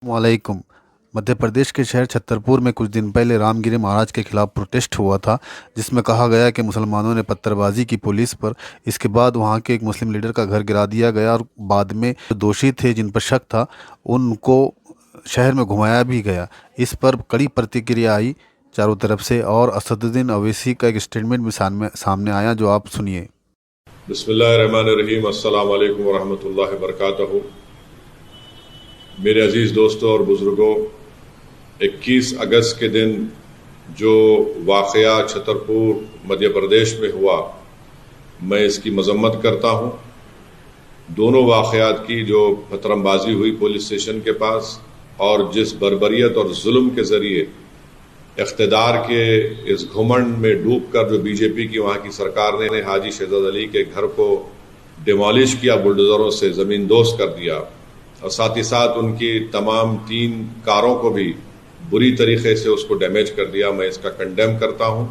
वालेकुम। मध्य प्रदेश के शहर छतरपुर में कुछ दिन पहले रामगिरी महाराज के खिलाफ प्रोटेस्ट हुआ था, जिसमें कहा गया कि मुसलमानों ने पत्थरबाजी की पुलिस पर। इसके बाद वहां के एक मुस्लिम लीडर का घर गिरा दिया गया और बाद में जो दोषी थे, जिन पर शक था, उनको शहर में घुमाया भी गया। इस पर कड़ी प्रतिक्रिया आई चारों तरफ से और असदुद्दीन अवैसी का एक स्टेटमेंट भी सामने आया, जो आप सुनिए। बिस्मिल्लाहिर्रहमानिर्रहीम। अस्सलाम वालेकुम वरहमतुल्लाहि वबरकातुहू। मेरे अजीज़ दोस्तों और बुज़ुर्गों, 21 अगस्त के दिन जो वाक़या छतरपुर मध्य प्रदेश में हुआ, मैं इसकी मज़म्मत करता हूँ। दोनों वाक़यात की जो पत्थरबाजी हुई पुलिस स्टेशन के पास और जिस बर्बरियत और जुल्म के ज़रिए इक़्तिदार के इस घुमंड में डूबकर जो बीजेपी की वहाँ की सरकार ने हाजी शहजाद अली के घर को डिमोलिश किया, बुलडोज़रों से ज़मीन दोस्त कर दिया, और साथ ही साथ उनकी तमाम 3 कारों को भी बुरी तरीके से उसको डैमेज कर दिया, मैं इसका कंडेम करता हूँ।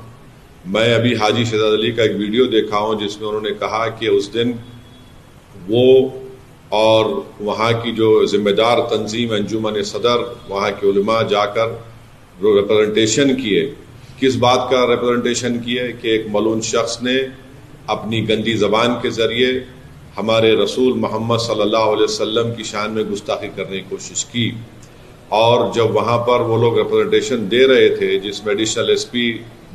मैं अभी हाजी शहजाद अली का एक वीडियो देखा हूँ जिसमें उन्होंने कहा कि उस दिन वो और वहाँ की जो जिम्मेदार तंजीम अंजुमन सदर, वहाँ के उलमा जाकर रिप्रेजेंटेशन किए। किस बात का रिप्रेजेंटेशन किए कि एक मलून शख्स ने अपनी गंदी ज़बान के ज़रिए हमारे रसूल मोहम्मद सल्लल्लाहु अलैहि वसल्लम की शान में गुस्ताखी करने की कोशिश की। और जब वहाँ पर वो लोग रिप्रेजेंटेशन दे रहे थे, जिसमें additional SP,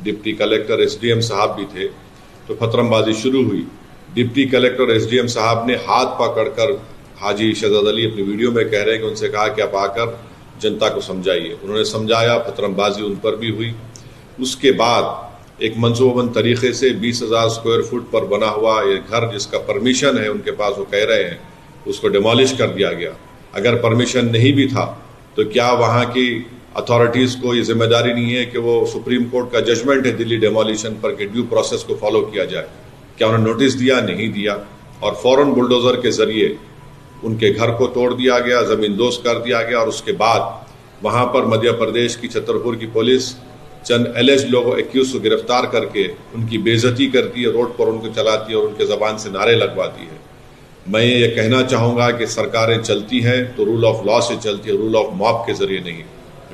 deputy collector, SDM साहब भी थे, तो पत्थरबाजी शुरू हुई। डिप्टी कलेक्टर, एसडीएम साहब ने हाथ पकड़कर, हाजी शहजाद अली अपनी वीडियो में कह रहे हैं कि उनसे कहा कि आप आकर जनता को समझाइए। उन्होंने समझाया, पत्थरबाजी उन पर भी हुई। उसके बाद एक मंसूबाबंद तरीके से 20,000 स्क्वायर फुट पर बना हुआ ये घर, जिसका परमिशन है उनके पास, वो कह रहे हैं, उसको डिमोलिश कर दिया गया। अगर परमिशन नहीं भी था तो क्या वहाँ की अथॉरिटीज़ को ये जिम्मेदारी नहीं है कि वो सुप्रीम कोर्ट का जजमेंट है दिल्ली डिमोलिशन पर कि ड्यू प्रोसेस को फॉलो किया जाए? क्या उन्होंने नोटिस दिया? नहीं दिया, और फौरन बुलडोज़र के ज़रिए उनके घर को तोड़ दिया गया, ज़मीन दोस्त कर दिया गया। और उसके बाद वहाँ पर मध्य प्रदेश की छतरपुर की पुलिस चंद एलिज लोगों, एक्यूज को गिरफ्तार करके उनकी बेइज्जती करती है, रोड पर उनको चलाती है और उनके ज़बान से नारे लगवाती है। मैं ये कहना चाहूँगा कि सरकारें चलती हैं तो रूल ऑफ लॉ से चलती है, रूल ऑफ मॉब के ज़रिए नहीं।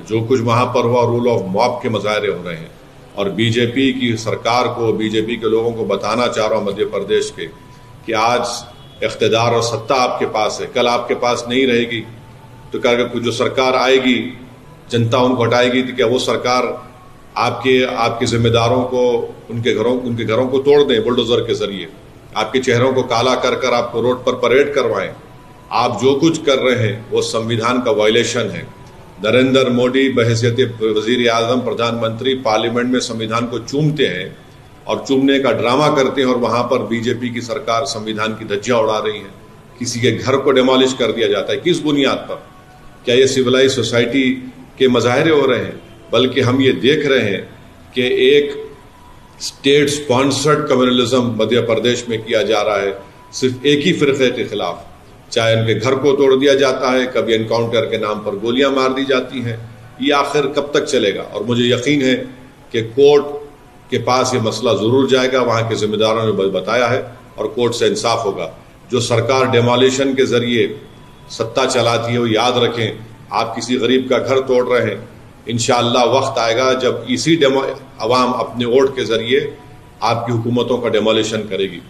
जो कुछ वहाँ पर हुआ, रूल ऑफ मॉब के मुजाहरे हो रहे हैं। और बीजेपी की सरकार को, बीजेपी के लोगों को बताना चाह रहा हूँ मध्य प्रदेश के, कि आज इक़्तिदार और सत्ता आपके पास है, कल आपके पास नहीं रहेगी। तो क्या जो सरकार आएगी, जनता उनको हटाएगी, तो क्या वो सरकार आपके जिम्मेदारों को, उनके घरों को तोड़ दें बुलडोज़र के ज़रिए, आपके चेहरों को काला कर कर आपको रोड पर परेड करवाएं? आप जो कुछ कर रहे हैं वो संविधान का वायलेशन है। नरेंद्र मोदी बहैसियत वज़ीर आज़म, प्रधानमंत्री, पार्लियामेंट में संविधान को चूमते हैं और चूमने का ड्रामा करते हैं, और वहाँ पर बीजेपी की सरकार संविधान की धज्जियाँ उड़ा रही है। किसी के घर को डिमोलिश कर दिया जाता है, किस बुनियाद पर? क्या ये सिविलाइज सोसाइटी के मज़ाहरे हो रहे हैं? बल्कि हम ये देख रहे हैं कि एक state sponsored communalism Madhya Pradesh में किया जा रहा है, सिर्फ एक ही फ़िरक़े के खिलाफ। चाहे उनके घर को तोड़ दिया जाता है, कभी एनकाउंटर के नाम पर गोलियां मार दी जाती हैं। ये आखिर कब तक चलेगा? और मुझे यकीन है कि कोर्ट के पास ये मसला ज़रूर जाएगा, वहाँ के ज़िम्मेदारों ने बताया है, और कोर्ट से इंसाफ होगा। जो सरकार डिमोलिशन के ज़रिए सत्ता चलाती है, वो याद रखें, आप किसी गरीब का घर तोड़ रहे हैं, इंशाअल्लाह वक्त आएगा जब इसी अवाम अपने वोट के ज़रिए आपकी हुकूमतों का डिमोलिशन करेगी।